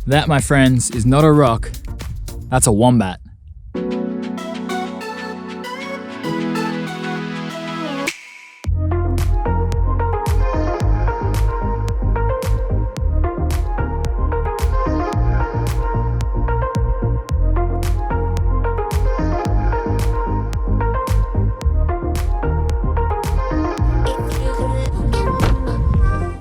That, my friends, is not a rock, that's a wombat.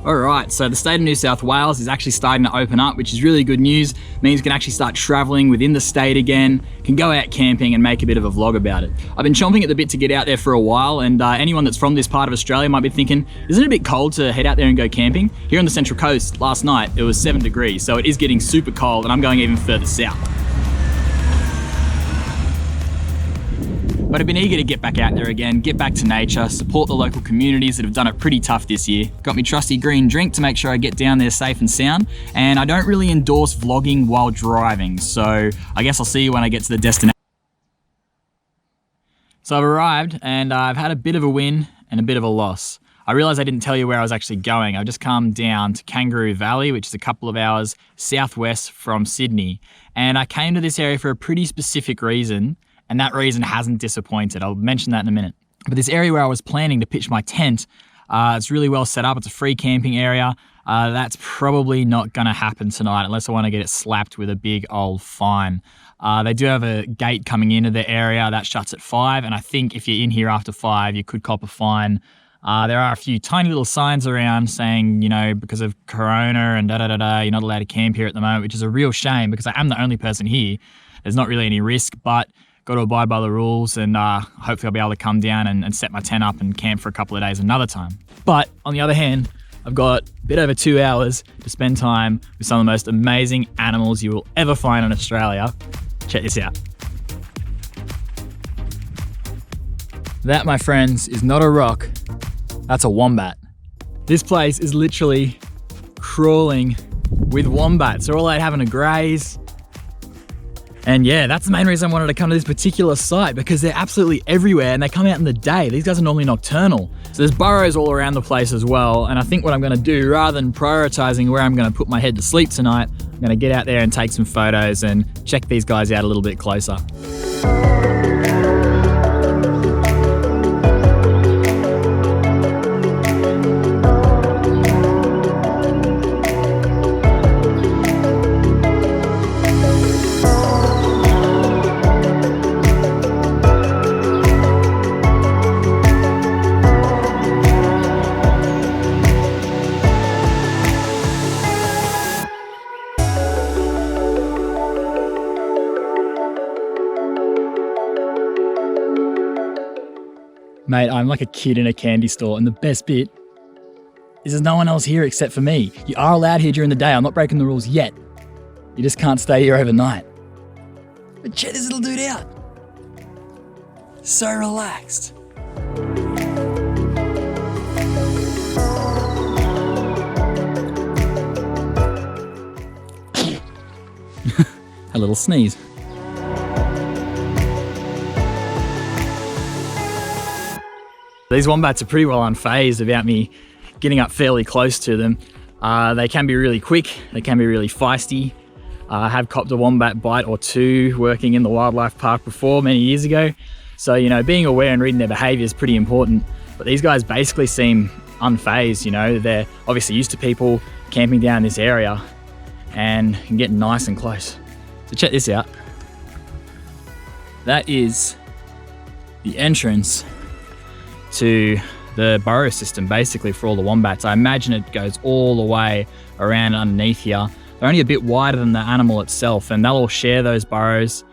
Alright, so the state of New South Wales is actually starting to open up, which is really good news. It means we can actually start travelling within the state again, can go out camping and make a bit of a vlog about it. I've been chomping at the bit to get out there for a while, and anyone that's from this part of Australia might be thinking, isn't it a bit cold to head out there and go camping? Here on the Central Coast last night it was 7 degrees, so it is getting super cold, and I'm going even further south. But I've been eager to get back out there again, get back to nature, support the local communities that have done it pretty tough this year. Got me trusty green drink to make sure I get down there safe and sound, and I don't really endorse vlogging while driving, so I guess I'll see you when I get to the destination. So I've arrived, and I've had a bit of a win and a bit of a loss. I realised I didn't tell you where I was actually going. I've just come down to Kangaroo Valley, which is a couple of hours southwest from Sydney, and I came to this area for a pretty specific reason, and that reason hasn't disappointed. I'll mention that in a minute. But this area where I was planning to pitch my tent, it's really well set up. It's a free camping area. That's probably not gonna happen tonight unless I wanna get it slapped with a big old fine. They do have a gate coming into the area that shuts at 5, and I think if you're in here after 5, you could cop a fine. There are a few tiny little signs around saying, you know, because of Corona and da-da-da-da, you're not allowed to camp here at the moment, which is a real shame because I am the only person here. There's not really any risk, but got to abide by the rules, and hopefully I'll be able to come down and set my tent up and camp for a couple of days another time. But on the other hand, I've got a bit over 2 hours to spend time with some of the most amazing animals you will ever find in Australia. Check this out. That, my friends, is not a rock, that's a wombat. This place is literally crawling with wombats. They're all out having a graze. And yeah, that's the main reason I wanted to come to this particular site, because they're absolutely everywhere and they come out in the day. These guys are normally nocturnal. So there's burrows all around the place as well. And I think what I'm gonna do, rather than prioritizing where I'm gonna put my head to sleep tonight, I'm gonna get out there and take some photos and check these guys out a little bit closer. Mate, I'm like a kid in a candy store, and the best bit is there's no one else here except for me. You are allowed here during the day. I'm not breaking the rules yet. You just can't stay here overnight. But check this little dude out. So relaxed. A little sneeze. These wombats are pretty well unfazed about me getting up fairly close to them. They can be really quick, they can be really feisty. I have copped a wombat bite or two working in the wildlife park before many years ago. So, you know, being aware and reading their behavior is pretty important. But these guys basically seem unfazed, you know. They're obviously used to people camping down this area and can get nice and close. So check this out. That is the entrance to the burrow system basically for all the wombats. I imagine it goes all the way around underneath here. They're only a bit wider than the animal itself, and they'll all share those burrows,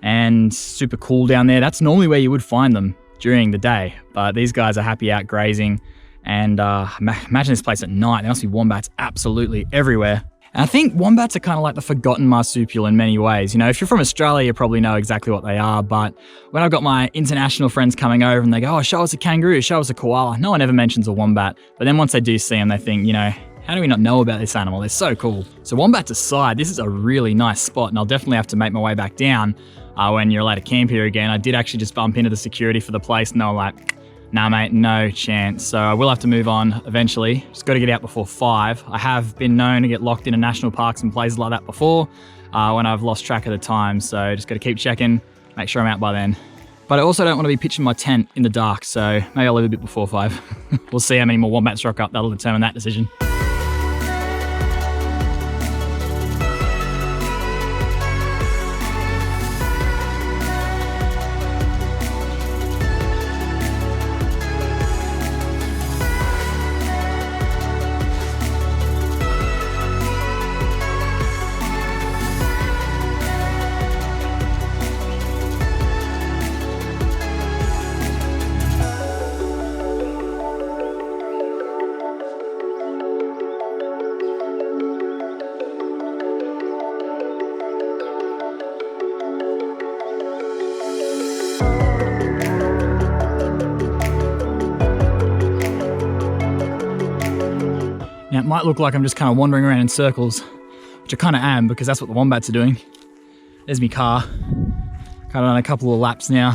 and super cool down there. That's normally where you would find them during the day, but these guys are happy out grazing. And imagine this place at night. There must be wombats absolutely everywhere. And I think wombats are kind of like the forgotten marsupial in many ways. You know, if you're from Australia, you probably know exactly what they are. But when I've got my international friends coming over and they go, oh, show us a kangaroo, show us a koala, no one ever mentions a wombat. But then once they do see them, they think, you know, how do we not know about this animal? They're so cool. So wombats aside, this is a really nice spot, and I'll definitely have to make my way back down when you're allowed to camp here again. I did actually just bump into the security for the place, and they were like, Nah, mate, no chance. So I will have to move on eventually. Just got to get out before 5. I have been known to get locked into national parks and places like that before when I've lost track of the time. So just got to keep checking, make sure I'm out by then. But I also don't want to be pitching my tent in the dark, so maybe I'll leave a bit before 5. We'll see how many more wombats rock up. That'll determine that decision. Now, it might look like I'm just kind of wandering around in circles, which I kind of am because that's what the wombats are doing. There's my car. Kind of done a couple of laps now.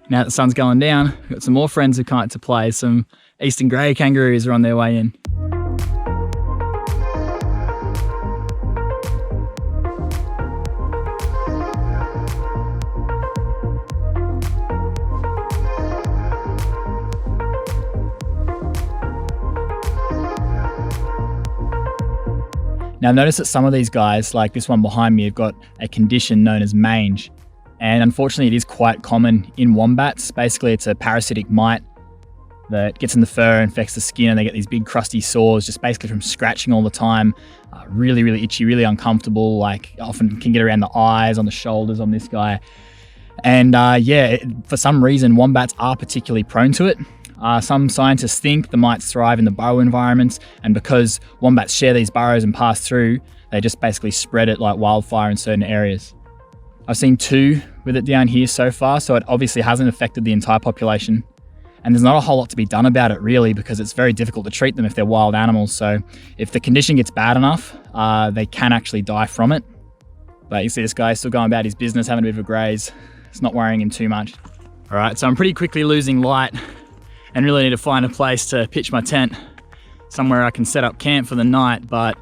Now that the sun's going down, we've got some more friends who come out to play. Some eastern grey kangaroos are on their way in. Now notice that some of these guys, like this one behind me, have got a condition known as mange. And unfortunately it is quite common in wombats. Basically it's a parasitic mite that gets in the fur, infects the skin, and they get these big crusty sores just basically from scratching all the time. Really, really itchy, really uncomfortable, like often can get around the eyes, on the shoulders on this guy. And for some reason wombats are particularly prone to it. Some scientists think the mites thrive in the burrow environments, and because wombats share these burrows and pass through, they just basically spread it like wildfire in certain areas. I've seen 2 with it down here so far, so it obviously hasn't affected the entire population. And there's not a whole lot to be done about it really, because it's very difficult to treat them if they're wild animals. So if the condition gets bad enough, they can actually die from it. But you see this guy still going about his business, having a bit of a graze. It's not worrying him too much. All right, so I'm pretty quickly losing light and really need to find a place to pitch my tent, somewhere I can set up camp for the night. But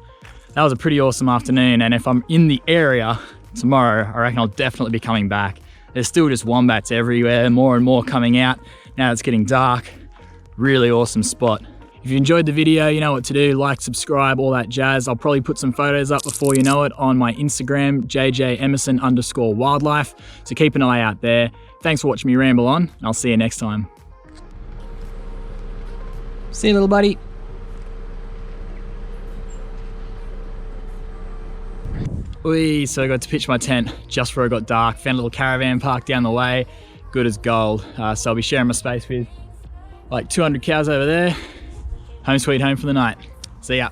that was a pretty awesome afternoon, and if I'm in the area tomorrow, I reckon I'll definitely be coming back. There's still just wombats everywhere, more and more coming out. Now it's getting dark. Really awesome spot. If you enjoyed the video, you know what to do. Like, subscribe, all that jazz. I'll probably put some photos up before you know it on my Instagram, JJ_Emerson_wildlife. So keep an eye out there. Thanks for watching me ramble on, and I'll see you next time. See you, little buddy. So I got to pitch my tent just before it got dark. Found a little caravan park down the way. Good as gold. So I'll be sharing my space with like 200 cows over there. Home sweet home for the night. See ya.